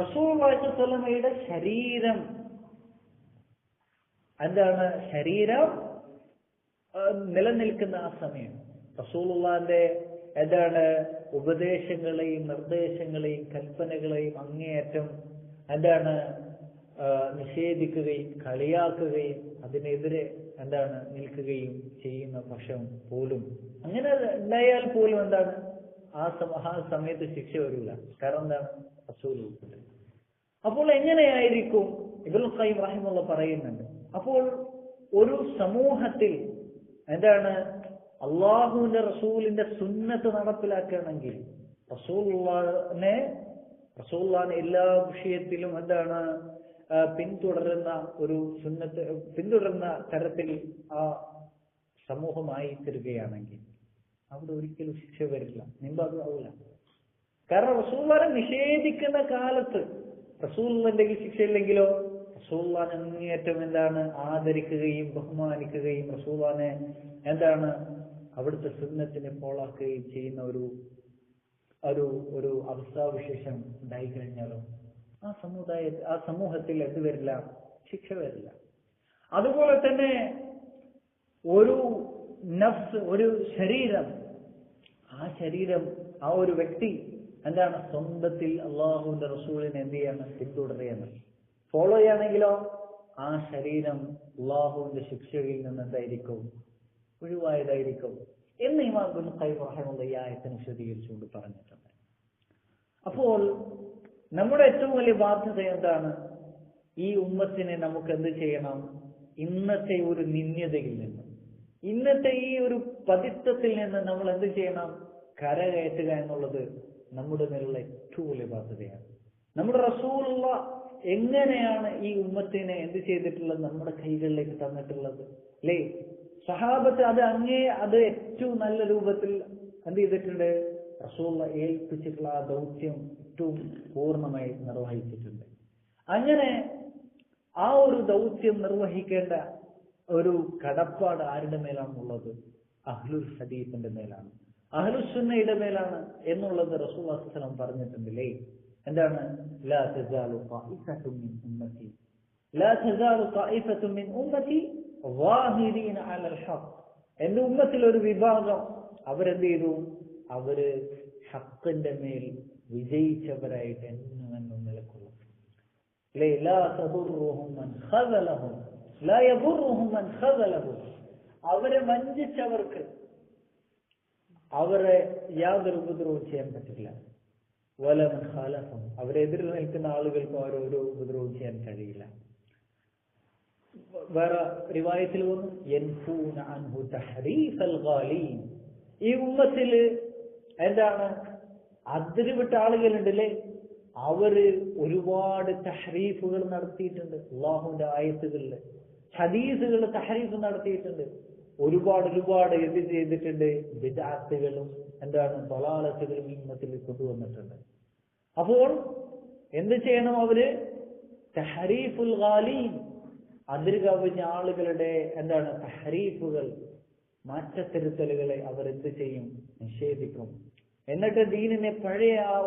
റസൂലുള്ളാഹി സ്വല്ലല്ലാഹു അലൈഹി വസല്ലമയുടെ ശരീരം നിലനിൽക്കുന്ന ആ സമയം റസൂലുള്ളാഹിന്റെ ഉപദേശങ്ങളെയും നിർദ്ദേശങ്ങളെയും കൽപ്പനകളെയും അങ്ങേയറ്റം നിഷേധിക്കുകയും കളിയാക്കുകയും അതിനെതിരെ നിൽക്കുകയും ചെയ്യുന്ന പക്ഷം പോലും, അങ്ങനെ ഉണ്ടായാൽ പോലും ആ സമയത്ത് ശിക്ഷ വരില്ല. കാരണം എന്താണ്? റസൂൽ. അപ്പോൾ എങ്ങനെയായിരിക്കും? ഇബ്നുൽ ഖയ്യിം റഹിമഹുല്ലാഹ് പറയുന്നുണ്ട്, അപ്പോൾ ഒരു സമൂഹത്തിൽ അള്ളാഹുവിന്റെ റസൂലിന്റെ സുന്നത്ത് നടപ്പിലാക്കുകയാണെങ്കിൽ റസൂലുള്ളാഹിനെ എല്ലാ വിഷയത്തിലും പിന്തുടരുന്ന തരത്തിൽ ആ സമൂഹമായി തീരുകയാണെങ്കിൽ അവിടെ ഒരിക്കലും ശിക്ഷ വരില്ല, നിമ്പാകില്ല. കാരണം റസൂലുള്ളാഹിനെ നിഷേധിക്കുന്ന കാലത്ത് റസൂലുള്ളാഹിന്റെ ശിക്ഷയില്ലെങ്കിലോ റസൂലുള്ളാഹിനെ അങ്ങേയറ്റം ആദരിക്കുകയും ബഹുമാനിക്കുകയും റസൂലുള്ളാഹിനെ അവിടുത്തെ സുന്നത്തിനെ ഫോളോക്കുകയും ചെയ്യുന്ന ഒരു അവസ്ഥാവിശേഷം ഉണ്ടായി കഴിഞ്ഞാലോ ആ സമൂഹത്തിൽ എന്ത് വരില്ല? ശിക്ഷ വരില്ല. അതുപോലെ തന്നെ ഒരു നഫ്സ്, ഒരു ശരീരം, ആ ഒരു വ്യക്തി സ്വന്തത്തിൽ അള്ളാഹുവിന്റെ റസൂലിനെ എന്ത് ചെയ്യണം? പിന്തുടരുകയാണ്, ഫോളോ ചെയ്യുകയാണെങ്കിലോ ആ ശരീരം അള്ളാഹുവിന്റെ ശിക്ഷയിൽ നിന്ന് എന്തായിരിക്കും? ഒഴിവായതായിരിക്കും എന്ന് ഇമാം ഇബ്നുൽ ഖയ്യിം റഹിമഹുല്ലാഹ് ഈ ആയത്തിനെ വിശദീകരിച്ചുകൊണ്ട് പറഞ്ഞിട്ടുണ്ട്. അപ്പോൾ നമ്മുടെ ഏറ്റവും വലിയ ബാധ്യത എന്താണ്? ഈ ഉമ്മത്തിനെ നമുക്ക് എന്ത് ചെയ്യണം? ഇന്നത്തെ ഒരു നിന്ദ്യതയിൽ നിന്ന്, ഇന്നത്തെ ഈ ഒരു പതിത്വത്തിൽ നിന്ന് നമ്മൾ എന്ത് ചെയ്യണം? കരകയറ്റുക എന്നുള്ളത് നമ്മുടെ മേലുള്ള ഏറ്റവും വലിയ ബാധ്യതയാണ്. നമ്മുടെ റസൂലുള്ളാഹ് എങ്ങനെയാണ് ഈ ഉമ്മത്തിനെ എന്ത് ചെയ്തിട്ടുള്ളത്? നമ്മുടെ കൈകളിലേക്ക് തന്നിട്ടുള്ളത് അല്ലേ? സഹാബത്ത് അത് ഏറ്റവും നല്ല രൂപത്തിൽ എന്ത് ചെയ്തിട്ടുണ്ട്? റസൂലുള്ളാഹ് ഏൽപ്പിച്ചിട്ടുള്ള ആ ദൗത്യം ഏറ്റവും പൂർണ്ണമായി നിർവഹിച്ചിട്ടുണ്ട്. അങ്ങനെ ആ ഒരു ദൗത്യം നിർവഹിക്കേണ്ട ഒരു കടപ്പാട് ആരുടെ മേലാണുള്ളത്? അഹ്ലുൽ ഹദീസിന്റെ മേലാണ്, അഹ്ലുസുന്നയുടെ മേലാണ് എന്നുള്ളത് റസൂലുള്ളാഹി സ്വല്ലല്ലാഹു അലൈഹി വസല്ലം പറഞ്ഞിട്ടുണ്ടല്ലേ? ലാ തസാലു ഖായിഫത്തുൻ മിൻ ഉമ്മത്തി ളാഹിരീന അലൽ ഹഖ്, എന്റെ ഉമ്മത്തിൽ ഒരു വിഭാഗം അവരെന്ത് ചെയ്തു? അവര് ഹഖിന്റെ മേൽ വിജയിച്ചവരായിട്ട് എന്നും നിലകൊള്ളും. ലാ തദുറുഹും മൻ ഖദലഹും ലാ യദുറുഹും മൻ ഖദലഹും, അവരെ വഞ്ചിച്ചവർക്ക് അവരെ യാതൊരു ഉപദ്രവവും ചെയ്യാൻ പറ്റില്ല. വല മൻ ഖാലഫഹും, അവരെതിരിൽ നിൽക്കുന്ന ആളുകൾക്കും അവരൊരു ഉപദ്രവവും ചെയ്യാൻ കഴിയില്ല. വേറെ റിവായത്തിൽ വന്നു യൻഫൂന അൻഹു തഹരീഫൽ ഗാലീൻ, ഈ ഉമ്മത്തിൽ അതിരുവിട്ട ആളുകളുണ്ടല്ലേ, അവര് ഒരുപാട് തഹരീഫുകൾ നടത്തിയിട്ടുണ്ട്. അള്ളാഹുവിന്റെ ആയത്തുകളിൽ ഹദീസുകൾ തഹരീഫ് നടത്തിയിട്ടുണ്ട്. ഒരുപാട് എന്ത് ചെയ്തിട്ടുണ്ട്? ബിദ്അത്തുകളും ളലാലത്തുകളും ഈ ഉമ്മത്തിൽ കൊണ്ടുവന്നിട്ടുണ്ട്. അപ്പോൾ എന്ത് ചെയ്യണം? അവര് തഹരീഫുൽ ഗാലീൻ, അതിര് കവിഞ്ഞ ആളുകളുടെ തഹരീഫുകൾ, മാറ്റത്തിരുത്തലുകളെ അവരെന്ത് ചെയ്യും? നിഷേധിക്കും. എന്നിട്ട് ദീനിനെ പഴയ ആ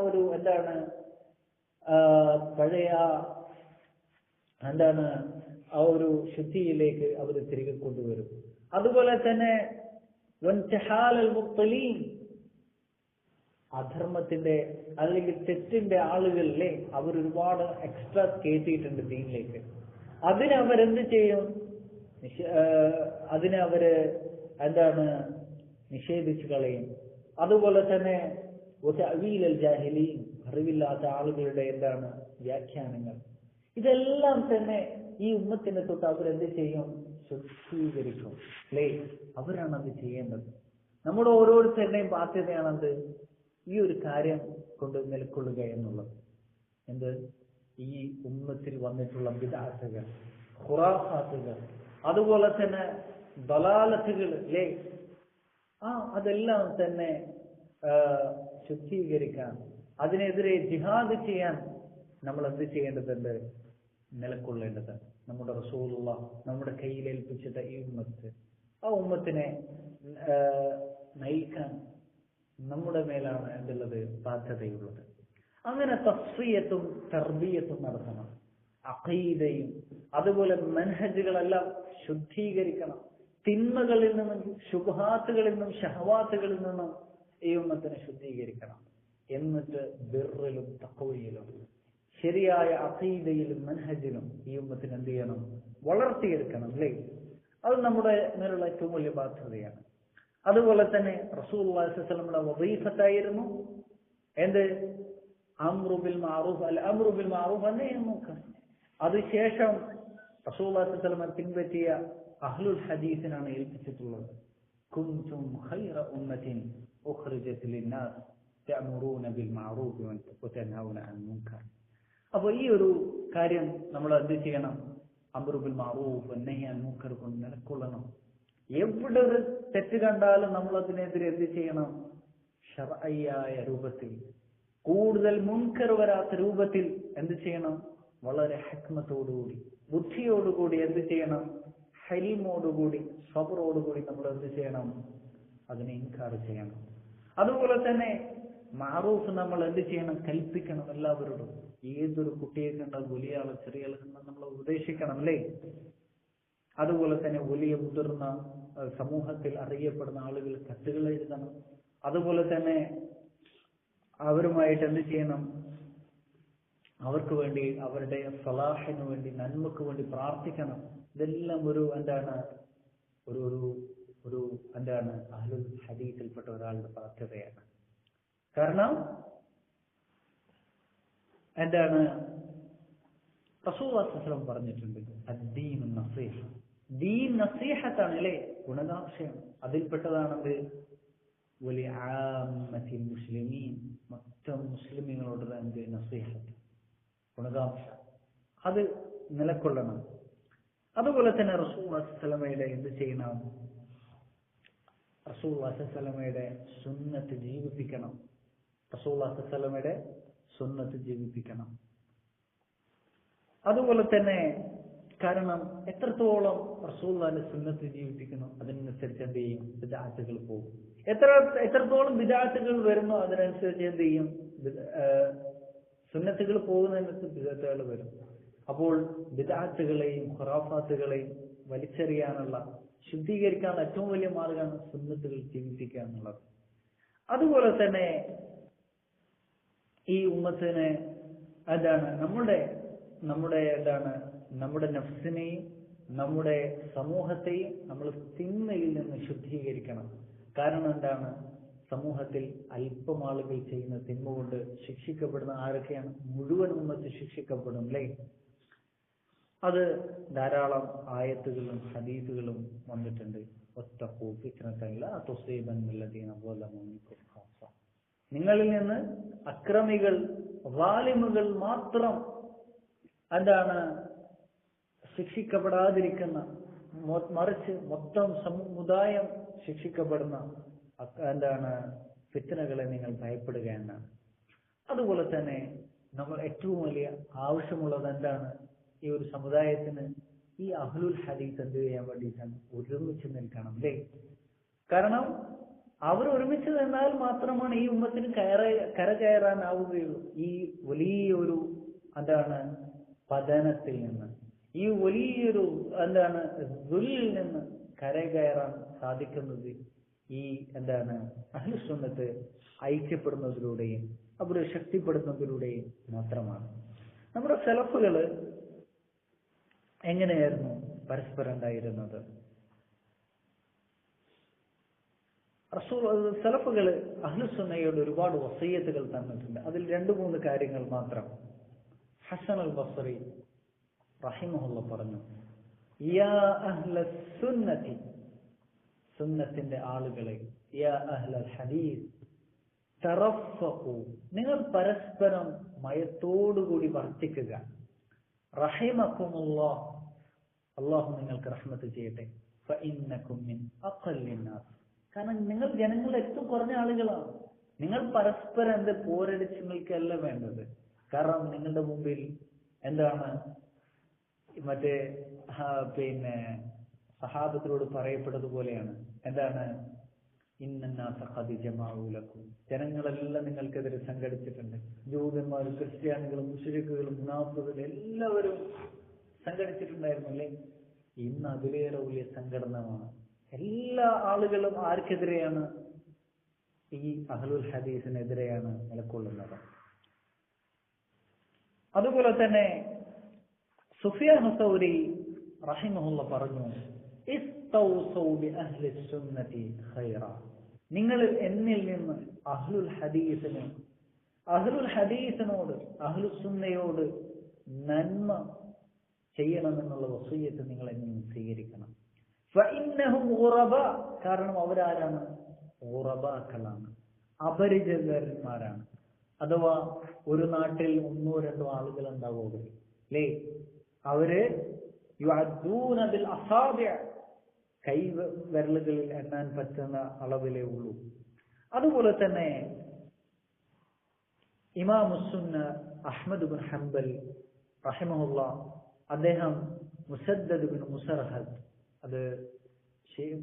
ഒരു ശുദ്ധിയിലേക്ക് അവർ തിരികെ കൊണ്ടുവരും. അതുപോലെ തന്നെ വൻതഹാലൽ മുബ്തലീൻ, അധർമ്മത്തിന്റെ അല്ലെങ്കിൽ തെറ്റിന്റെ ആളുകളിലെ അവർ ഒരുപാട് എക്സ്ട്രാ കയറ്റിയിട്ടുണ്ട് ദീനിലേക്ക്. അതിനവരെന്ത് ചെയ്യും? അതിനവര് എന്താണ് നിഷേധിച്ചു കളയും. അതുപോലെ തന്നെ തഅ്വീലൽ ജാഹിലീൻ, അറിവില്ലാത്ത ആളുകളുടെ എന്താണ് വ്യാഖ്യാനങ്ങൾ, ഇതെല്ലാം തന്നെ ഈ ഉമ്മത്തിനെ തൊട്ട് അവരെന്ത് ചെയ്യും? ശുദ്ധീകരിക്കും. അല്ലേ? അവരാണ് അത് ചെയ്യേണ്ടത്. നമ്മുടെ ഓരോരുത്തരുടെയും ബാധ്യതയാണത് ഈ ഒരു കാര്യം കൊണ്ട് നിലകൊള്ളുക എന്നുള്ളത്. എന്ത്? ഈ ഉമ്മത്തിൽ വന്നിട്ടുള്ള ബിദ്അത്തുകൾ, ഖുറാഫാത്തുകൾ, അതുപോലെ തന്നെ ദലാലത്തുകൾ, അല്ലേ? അതെല്ലാം തന്നെ ശുദ്ധീകരിക്കാൻ, അതിനെതിരെ ജിഹാദ് ചെയ്യാൻ നമ്മൾ എന്ത് ചെയ്യേണ്ടതുണ്ട്? നിലകൊള്ളേണ്ടതുണ്ട്. നമ്മുടെ റസൂലുള്ളാഹ് നമ്മുടെ കയ്യിൽ ഏൽപ്പിച്ചിട്ട ഈ ഉമ്മത്ത്, ആ ഉമ്മത്തിനെ നയിക്കാൻ നമ്മുടെ മേലാണ് എന്തുള്ളത്? ബാധ്യതയുള്ളത്. അങ്ങനെ തസ്ഫിയത്തും തർബിയത്തും നടത്തണം. അഖീദയും അതുപോലെ മൻഹജുകളെല്ലാം ശുദ്ധീകരിക്കണം. തിന്മകളിൽ നിന്നും ശുബ്ഹാത്തുകളിൽ നിന്നും ഷഹവാത്തുകളിൽ നിന്നും ഈ ഉമ്മത്തിനെ ശുദ്ധീകരിക്കണം. എന്നിട്ട് ബിർറിലും തഖ്വയിലും ശരിയായ അഖീദയിലും മൻഹജിലും ഈ ഉമ്മത്തിന് എന്ത് ചെയ്യണം? വളർത്തിയെടുക്കണം. അല്ലേ? അത് നമ്മുടെ മേലുള്ള ഏറ്റവും വലിയ ബാധ്യതയാണ്. അതുപോലെ തന്നെ റസൂലുള്ളാഹി സ്വല്ലല്ലാഹു അലൈഹി വസല്ലമയുടെ വദീഫത്തായിരുന്നു എന്ത്? അംറു ബിൽ മഅറൂഫ് വനഹ്യു അനിൽ മുൻകർ. അതിനുശേഷം റസൂലുള്ളാഹി സ്വല്ലല്ലാഹു അലൈഹി വസല്ലം പിൻപറ്റിയ അഹ്ലുൽ ഹദീസിനാണ് ഏൽപ്പിച്ചിട്ടുള്ളത്. കുൻതും ഖൈറ ഉമ്മത്തിൻ ഉഖ്രിജത് ലിന്നാസ് തഅമുറൂന ബിൽ മഅറൂഫ് വതൻഹൗന അനിൽ മുൻകർ. അപ്പോൾ ഈ ഒരു കാര്യം നമ്മൾ എന്ത് ചെയ്യണം? അംറു ബിൽ മഅറൂഫ് വനഹ്യു അനിൽ മുൻകർ കൊണ്ട് നിലകൊള്ളണം. എവിടെ ഒരു തെറ്റ് കണ്ടാലും നമ്മൾ അതിനെതിരെ എന്ത് ചെയ്യണം? ശർഈയായ രൂപത്തിൽ, കൂടുതൽ മുൻകർ വരാത്ത രൂപത്തിൽ എന്ത് ചെയ്യണം? വളരെ ഹിക്മത്തോടുകൂടി, ബുദ്ധിയോടുകൂടി എന്ത് ചെയ്യണം? ഹൽമോടുകൂടി, സബറോടുകൂടി നമ്മൾ എന്ത് ചെയ്യണം? അതിനെ ഇൻകാർ ചെയ്യണം. അതുപോലെ തന്നെ മഅറൂഫ് നമ്മൾ എന്ത് ചെയ്യണം? കൽപ്പിക്കണം എല്ലാവരോടും. ഏതൊരു കുട്ടിയെ കണ്ടാൽ വലിയ ആള് ചെറിയ ആള് കണ്ടാൽ നമ്മൾ ഉപദേശിക്കണം. അല്ലേ? അതുപോലെ തന്നെ വലിയ മുതിർന്ന സമൂഹത്തിൽ അറിയപ്പെടുന്ന ആളുകൾ കത്തുകൾ എഴുതണം. അതുപോലെ തന്നെ അവരുമായിട്ട് എന്ത് ചെയ്യണം? അവർക്ക് വേണ്ടി, അവരുടെ സലാഹിന് വേണ്ടി, നന്മക്ക് വേണ്ടി പ്രാർത്ഥിക്കണം. ഇതെല്ലാം ഒരു എന്താണ്? ഒരു എന്താണ്? അഹ്ലുൽ ഹദീസിൽപ്പെട്ട ഒരാളുടെ ബാധ്യതയാണ്. കാരണം എന്താണ്? റസൂലുള്ളാഹി സ്വല്ലല്ലാഹു അലൈഹി വസല്ലം പറഞ്ഞിട്ടുണ്ട്, അദ്ദീനു നസീഹ, ദീൻ നസീഹത്താണ്. അല്ലേ? ഗുണകാംക്ഷയാണ്. അതിൽപ്പെട്ടതാണത് വലിയ ആമ്മത്തിൽ മുസ്ലിമീൻ, മൊത്തം മുസ്ലിമീങ്ങളോട് എന്ത്? നസീഹത്ത്, ഗുണകാംക്ഷ, അത് നിലകൊള്ളണം. അതുപോലെ തന്നെ റസൂലുള്ളാഹി സ്വല്ലല്ലാഹു അലൈഹി വസല്ലമയുടെ എന്ത് ചെയ്യണം? റസൂലുള്ളാഹി സ്വല്ലല്ലാഹു അലൈഹി വസല്ലമയുടെ സുന്നത്ത് ജീവിപ്പിക്കണം. റസൂലുള്ളാഹി സ്വല്ലല്ലാഹു അലൈഹി വസല്ലമയുടെ സുന്നത്ത് ജീവിപ്പിക്കണം. അതുപോലെ തന്നെ കാരണം എത്രത്തോളം റസൂലുള്ളാഹിന്റെ സുന്നത്ത് ജീവിപ്പിക്കുന്നു അതിനനുസരിച്ച് എന്ത് ചെയ്യും? ബിദ്അത്തുകൾ പോകും. എത്രത്തോളം ബിദ്അത്തുകൾ വരുന്നു അതിനനുസരിച്ച് എന്ത് ചെയ്യും? സുന്നത്തുകൾ പോകുന്നതിനനുസരിച്ച് ബിദ്അത്തുകൾ വരും. അപ്പോൾ ബിദ്അത്തുകളെയും ഖുറാഫാത്തുകളെയും വലിച്ചെറിയാനുള്ള, ശുദ്ധീകരിക്കാനുള്ള ഏറ്റവും വലിയ മാർഗമാണ് സുന്നത്തുകൾ ജീവിപ്പിക്കുക എന്നുള്ളത്. അതുപോലെ തന്നെ ഈ ഉമ്മത്തിനെ എന്താണ്? നമ്മുടെ എന്താണ്? നമ്മുടെ നഫ്സിനെയും നമ്മുടെ സമൂഹത്തെയും നമ്മൾ തിന്മയിൽ നിന്ന് ശുദ്ധീകരിക്കണം. കാരണം എന്താണ്? സമൂഹത്തിൽ അല്പം ആളുകൾ ചെയ്യുന്ന തിന്മ കൊണ്ട് ശിക്ഷിക്കപ്പെടുന്ന ആരൊക്കെയാണ്? മുഴുവൻ ഉമ്മത്ത് ശിക്ഷിക്കപ്പെടും. അല്ലേ? അത് ധാരാളം ആയത്തുകളും ഹദീസുകളും വന്നിട്ടുണ്ട്. വത്തഖൂ ഫിത്നതൻ ലാ തുസീബന്ന അല്ലദീന ളലമൂ മിൻകും ഖാസ്സ. നിങ്ങളിൽ നിന്ന് അക്രമികൾ, വാലിമുകൾ മാത്രം എന്താണ്? ശിക്ഷിക്കപ്പെടാതിരിക്കുന്ന, മറിച്ച് മൊത്തം സമുദായം ശിക്ഷിക്കപ്പെടുന്ന എന്താണ്? ഫിത്നകളെ നിങ്ങൾ ഭയപ്പെടുക എന്നാണ്. അതുപോലെ തന്നെ നമ്മൾ ഏറ്റവും വലിയ ആവശ്യമുള്ളത് എന്താണ്? ഈ ഒരു സമുദായത്തിന് ഈ അഹ്ലുൽ ഹദീസ് എന്ത് ചെയ്യാൻ വേണ്ടിയിട്ടാണ്? ഒരുമിച്ച് നിൽക്കണം. അല്ലേ? കാരണം അവർ ഒരുമിച്ച് നിന്നാൽ മാത്രമാണ് ഈ ഉമ്മത്തിന് കരകയറാനാവുകയുള്ളൂ. ഈ വലിയൊരു എന്താണ്? പതനത്തിൽ നിന്ന്, ഈ വലിയൊരു എന്താണ്? ദുൽലിൽ നിന്ന് കരകയറാൻ സാധിക്കുന്നത് ഈ എന്താണ് അഹ്ലുസുന്നത്ത് ഐക്യപ്പെടുന്നതിലൂടെയും അവർ ശക്തിപ്പെടുന്നതിലൂടെയും മാത്രമാണ്. നമ്മുടെ സലഫുകൾ എങ്ങനെയായിരുന്നു പരസ്പരം ഉണ്ടായിരുന്നത്? സലഫുകൾ അഹ്ലുസുന്നയോട് ഒരുപാട് വസീയത്തുകൾ തന്നിട്ടുണ്ട്. അതിൽ 2-3 കാര്യങ്ങൾ മാത്രം. ഹസൻ അൽ ബസ്രി റഹിമഹുല്ലാഹ് പറഞ്ഞു, യാ അഹ്ലസ് സുന്നതി, സുന്നത്തിന്റെ ആളുകളെ, യാ അഹ്ലൽ ഹദീസ് തറഫഖു, നിങ്ങൾ പരസ്പരം മയത്തോടുകൂടി വർത്തിക്കുക. റഹിമകുമുല്ലാഹ്, അല്ലാഹു നിങ്ങൾക്ക് റഹ്മത്ത് ചെയ്യട്ടെ. ഫഇന്നകും മിൻ അഖല്ലിൻ നാസ്, കാരണം നിങ്ങൾ ജനങ്ങൾ ഏറ്റവും കുറഞ്ഞ ആളുകളാണ്. നിങ്ങൾ പരസ്പരം എന്ത് പോരടിച്ച് നിൽക്കല്ല വേണ്ടത്. കാരണം നിങ്ങളുടെ മുമ്പിൽ എന്താണ് മറ്റേ പിന്നെ സഹാബത്തിനോട് പറയപ്പെട്ടതുപോലെയാണ്, എന്താണ് ഇന്നന്നാസ ഖദ് ജമഉ ലക്കും, ജനങ്ങളെല്ലാം നിങ്ങൾക്കെതിരെ സംഘടിച്ചിട്ടുണ്ട്. ജൂതന്മാരും ക്രിസ്ത്യാനികളും മുശ്രിക്കുകളും മുനാഫിഖുകളും എല്ലാവരും സംഘടിച്ചിട്ടുണ്ടായിരുന്നു അല്ലേ? ഇന്ന് അതിലേറെ വലിയ സംഘടനമാണ്. എല്ലാ ആളുകളും ആർക്കെതിരെയാണ്? ഈ അഹ്ലുൽ ഹദീസിനെതിരെയാണ് നിലകൊള്ളുന്നത്. അതുപോലെ തന്നെ സുഫിയാൻ സൗരി റഹിമഹുല്ലാഹ് പറഞ്ഞു, ഇസ്തൗസൗ ബി അഹ്ലി സുന്നതി ഖൈറ, നിങ്ങൾ എന്നിൽ നിന്ന് അഹ്ലുൽ ഹദീസിനോട് അഹ്ലുസുന്നയോട് നന്മ ചെയ്യണമെന്നുള്ള വസിയ്യത്ത് നിങ്ങൾ എന്നിൽ സ്വീകരിക്കണം. ഫഇന്നഹും ഗുറബാ, കാരണം അവരാരാണ്? ഗുറബാക്കളാണ്, അപരിചിതന്മാരാണ്. അഥവാ ഒരു നാട്ടിൽ 1-2 ആളുകൾ ഉണ്ടാവുക അല്ലേ? അവര് യുഅദ്ദൂന ബിൽ അസാബിഅ, കൈ വിരലുകളിൽ എണ്ണാൻ പറ്റുന്ന അളവിലേ ഉള്ളൂ. അതുപോലെ തന്നെ ഇമാമുസ്സുന്ന അഹ്മദ് ബിൻ ഹംബൽ റഹിമഹുല്ലാഹ്, അദ്ദേഹം മുസദ്ദദ് ബിൻ മുസർഹദ്, അത്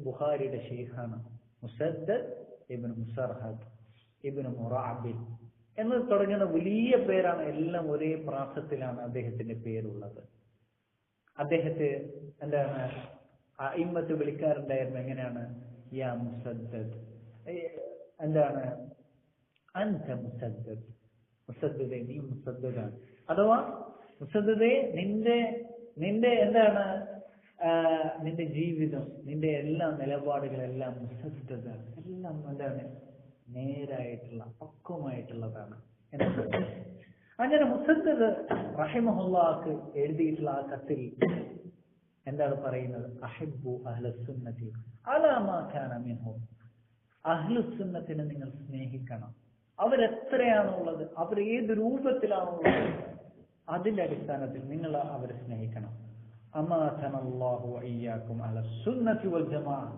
ബുഖാരിയുടെ ഷെയ്ഖാണ്, മുസദ്ദദ് ഇബ്നു മുസർഹദ് ഇബ്നു മുറാബിൽ എന്ന് തുടങ്ങുന്ന വലിയ പേരാണ്. എല്ലാം ഒരേ പ്രാസത്തിലാണ് അദ്ദേഹത്തിന്റെ പേരുള്ളത്. അദ്ദേഹത്തെ എന്താണ് അഇമ്മത്ത് വിളിക്കാറുണ്ടായിരുന്നു, എങ്ങനെയാണ്? യാ മുസദ്ദദ്, എന്താണ് അൻത മുസദ്ദദ്, മുസദ്ദദേ നീ മുസദ്ദദാണ്. അഥവാ മുസദ്ദദേ നിന്റെ എന്താണ് നിന്റെ ജീവിതം, നിന്റെ എല്ലാ നിലപാടുകളെല്ലാം മുസദ്ദദാണ്, എല്ലാം എന്താണ് നേരായിട്ടുള്ള പക്വമായിട്ടുള്ളതാണ് എന്ന്. അങ്ങനെ മുസദ്ദദ് റഹിമഹുല്ലാഹ് എഴുതിയിട്ടുള്ള ആ കത്തിൽ എന്താണ് പറയുന്നത്? അഹിബ്ബു അഹ്ലസുന്നതി അലാ മാ കാന മിൻഹും, അഹ്ലുസുന്നത്തിനെ നിങ്ങൾ സ്നേഹിക്കണം. അവരെത്രയാണുള്ളത്, അവർ ഏത് രൂപത്തിലാണുള്ളത്, അതിന്റെ അടിസ്ഥാനത്തിൽ നിങ്ങൾ അവരെ സ്നേഹിക്കണം. അമാതനല്ലാഹു വഇയ്യാകും അലസുന്നതി വൽ ജമാഅ,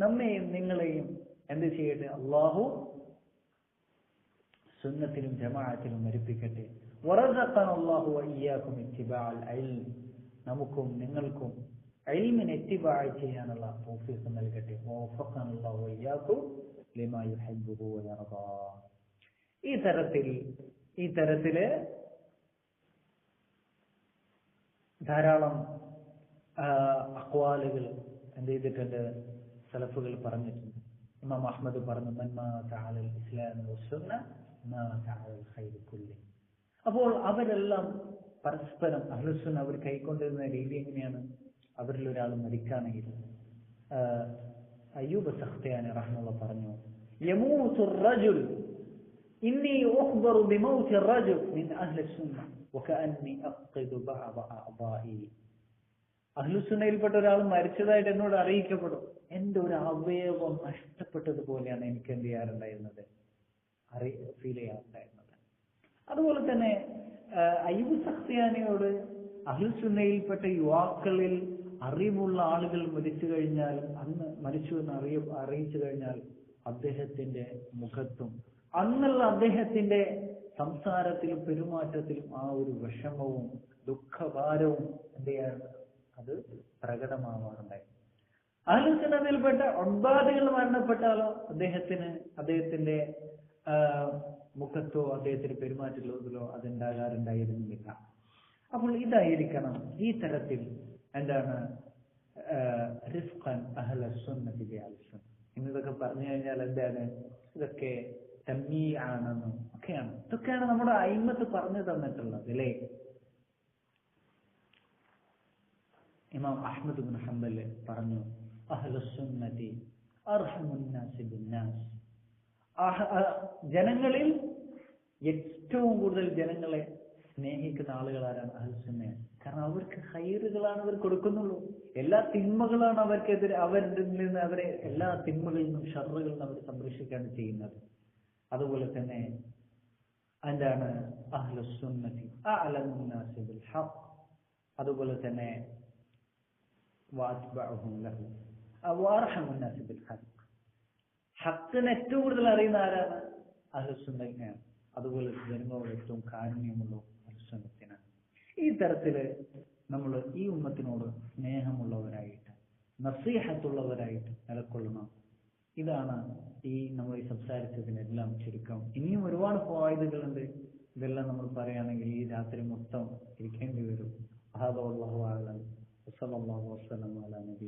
നമ്മെയും നിങ്ങളെയും എന്ത് ചെയ്യട്ടെ? അല്ലാഹു സുന്നത്തിലും ജമാഅത്തിലും മരിപ്പിക്കട്ടെ. വറസഖനല്ലാഹു വഇയ്യാകും ഇത്തിബാഅൽ ഇൽം, നമുക്കും നിങ്ങൾക്കും ഇൽമിനെ ഇത്തിബാഅ ചെയ്യാനുള്ള തൗഫീഖ് നൽകട്ടെ. വഫഖനല്ലാഹു വഇയ്യാകും ലിമാ യുഹിബ്ബുഹു വയർദാ. ഈ തരത്തില് ധാരാളം അഖ്വാലുകൾ എന്ത് ചെയ്തിട്ടുണ്ട്? സലഫുകൾ പറഞ്ഞിട്ടുണ്ട്. ഇമാം അഹ്മദ് പറഞ്ഞു, മൻ മാത അലൽ ഇസ്ലാമി വസ്സുന്ന മാത അലൽ ഖൈരി കുല്ലി. അപ്പോൾ അവരെല്ലാം പരസ്പരം അഹ്ലുസുന്ന അവർ കൈക്കൊണ്ടിരുന്ന രീതി എങ്ങനെയാണ്? അവരിൽ ഒരാൾ മരിക്കുകയാണെങ്കിൽ അയ്യൂബ് സഖ്തിയാനി റഹിമഹുല്ലാഹ് പറഞ്ഞു, യമൂതു റജുൽ ഇന്നി ഉഖ്ബറു ബിമൗതി റജുൽ മിൻ അഹ്ലി സുന്ന വകഅന്നി അഖ്ഖിദു ബഅദ അഅദാഇ. അഹ്ലുസുന്നയിൽപ്പെട്ട ഒരാൾ മരിച്ചതായിട്ട് എന്നോട് അറിയിക്കപ്പെടും, എന്റെ ഒരു അവയവം നഷ്ടപ്പെട്ടതുപോലെയാണ് എനിക്ക് എന്ത് ചെയ്യാറുണ്ടായിരുന്നത്, ഫീൽ ചെയ്യാറുണ്ടായിരുന്നത്. അതുപോലെ തന്നെ അയ്യൂബ് സഖ്തിയാനിയോട് അഹ്ലുസുന്നയിൽപ്പെട്ട യുവാക്കളിൽ അറിവുള്ള ആളുകൾ മരിച്ചു കഴിഞ്ഞാൽ, അന്ന് മരിച്ചു എന്ന് അറിയിച്ചു കഴിഞ്ഞാൽ അദ്ദേഹത്തിന്റെ മുഖത്തും അന്നുള്ള അദ്ദേഹത്തിന്റെ സംസാരത്തിലും പെരുമാറ്റത്തിലും ആ ഒരു വിഷമവും ദുഃഖഭാരവും എന്ത് ചെയ്യാൻ അത് പ്രകടമാവാറുണ്ടായിരുന്നു. അഹ്ലുസുന്നയിൽപ്പെട്ട ഒൻപാതുകൾ മരണപ്പെട്ടാലോ അദ്ദേഹത്തിന്റെ മുഖത്തോ അദ്ദേഹത്തിന്റെ പെരുമാറ്റത്തിലോ അതുണ്ടാകാറുണ്ടായിരുന്നില്ല. അപ്പോൾ ഇതായിരിക്കണം ഈ തരത്തിൽ എന്താണ് റിഫ്ഖൻ അഹ്ല സുന്നതി ബി അൽ സുന്ന. ഇതൊക്കെ പറഞ്ഞു കഴിഞ്ഞാൽ എന്താണ്? ഇതൊക്കെ തമ്മീആണെന്നും ഒക്കെയാണ്. ഇതൊക്കെയാണ് നമ്മുടെ അയിമ്മത്ത് പറഞ്ഞു തന്നിട്ടുള്ളത് അല്ലേ? ഇമാം അഹ്മദ് ഇബ്നു ഹംബൽ പറഞ്ഞു, അഹ്ലു സുന്നതി അർഹമുൻ നാസി ബിന്നാസ്. ജനങ്ങളിൽ ഏറ്റവും കൂടുതൽ ജനങ്ങളെ സ്നേഹിക്കുന്ന ആളുകൾ ആരാണ്? അഹ്ലു സുന്നയാണ്. കാരണം അവർക്ക് ഖൈറുകളാണ് അവർ കൊടുക്കുന്നുള്ളൂ. എല്ലാ തിന്മകളാണ് അവർക്കെതിരെ, അവരിൽ നിന്ന് അവരെ എല്ലാ തിന്മകളിൽ നിന്നും ഷർറുകളിൽ നിന്ന് അവർ സംരക്ഷിക്കുകയാണ് ചെയ്യുന്നത്. അതുപോലെ തന്നെ എന്താണ്? അഹ്ലു സുന്നതി അഅലമുൻ നാസി ബിൽ ഹഖ്. അതുപോലെ തന്നെ വഅത്ബഉഹും ലഹു വഅർഹമുൻ നാസി ബിൽ ഹഖ്. ഹഖിനെ ഏറ്റവും കൂടുതൽ അറിയുന്ന ആരാണ്? അഹ്ലു സുന്നയാണ്. അതുപോലെ ജനങ്ങളോട് ഏറ്റവും കാരുണ്യമുള്ള അഹ്ലു സുന്നത്തിനാണ്. ഈ തരത്തില് നമ്മൾ ഈ ഉമ്മത്തിനോട് സ്നേഹമുള്ളവരായിട്ട്, നസീഹത്തുള്ളവരായിട്ട് നിലകൊള്ളണം. ഇതാണ് നമ്മൾ ഈ സംസാരിച്ചതിനെല്ലാം ചുരുക്കം. ഇനിയും ഒരുപാട് ഫവായിദുകളുണ്ട്. ഇതെല്ലാം നമ്മൾ പറയുകയാണെങ്കിൽ ഈ രാത്രി മൊത്തം ഇരിക്കേണ്ടി വരും. അല്ലാഹു അഅലം. വസല്ലല്ലാഹു വസല്ലം അലാ നബി